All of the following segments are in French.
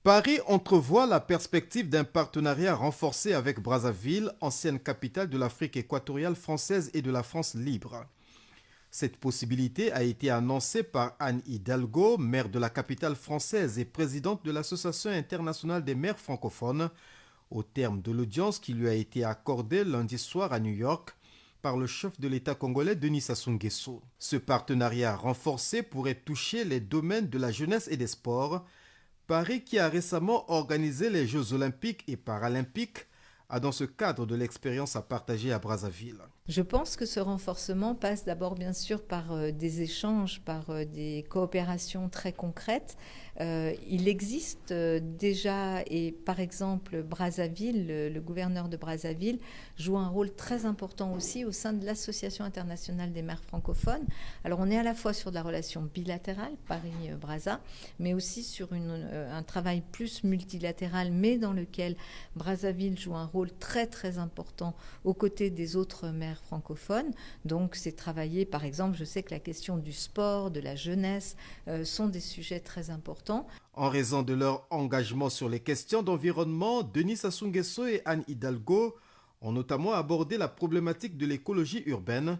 Paris entrevoit la perspective d'un partenariat renforcé avec Brazzaville, ancienne capitale de l'Afrique équatoriale française et de la France libre. Cette possibilité a été annoncée par Anne Hidalgo, maire de la capitale française et présidente de l'Association internationale des maires francophones, au terme de l'audience qui lui a été accordée lundi soir à New York par le chef de l'État congolais Denis Sassou Nguesso. Ce partenariat renforcé pourrait toucher les domaines de la jeunesse et des sports. Paris, qui a récemment organisé les Jeux olympiques et paralympiques, a dans ce cadre de l'expérience à partager à Brazzaville. Je pense que ce renforcement passe d'abord bien sûr par des échanges, par des coopérations très concrètes. Il existe déjà, et par exemple Brazzaville, le gouverneur de Brazzaville joue un rôle très important aussi au sein de l'Association internationale des maires francophones. Alors on est à la fois sur de la relation bilatérale, Paris-Brazza, mais aussi sur un travail plus multilatéral, mais dans lequel Brazzaville joue un rôle très très important aux côtés des autres maires francophones. Donc c'est travailler, par exemple, je sais que la question du sport, de la jeunesse sont des sujets très importants. En raison de leur engagement sur les questions d'environnement, Denis Sassou Nguesso et Anne Hidalgo ont notamment abordé la problématique de l'écologie urbaine,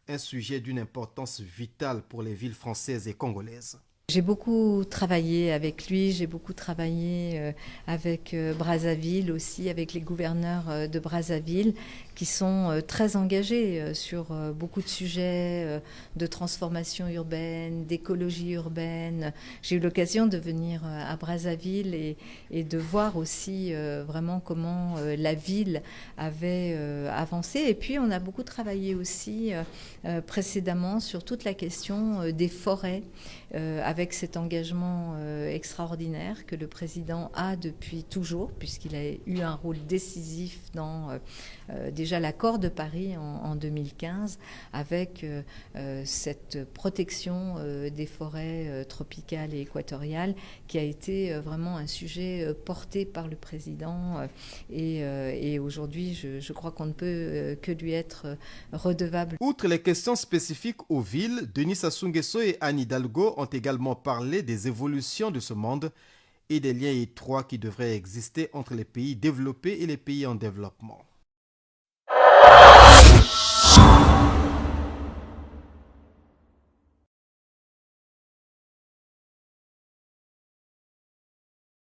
un sujet d'une importance vitale pour les villes françaises et congolaises. J'ai beaucoup travaillé avec lui, j'ai beaucoup travaillé avec Brazzaville aussi, avec les gouverneurs de Brazzaville qui sont très engagés sur beaucoup de sujets de transformation urbaine, d'écologie urbaine. J'ai eu l'occasion de venir à Brazzaville et de voir aussi vraiment comment la ville avait avancé. Et puis on a beaucoup travaillé aussi précédemment sur toute la question des forêts, avec cet engagement extraordinaire que le président a depuis toujours, puisqu'il a eu un rôle décisif dans déjà l'accord de Paris en 2015, avec cette protection des forêts tropicales et équatoriales, qui a été vraiment un sujet porté par le président. Et aujourd'hui, je crois qu'on ne peut que lui être redevable. Outre les questions spécifiques aux villes, Denis Sassou Nguesso et Anne Hidalgo ont également parlé des évolutions de ce monde et des liens étroits qui devraient exister entre les pays développés et les pays en développement.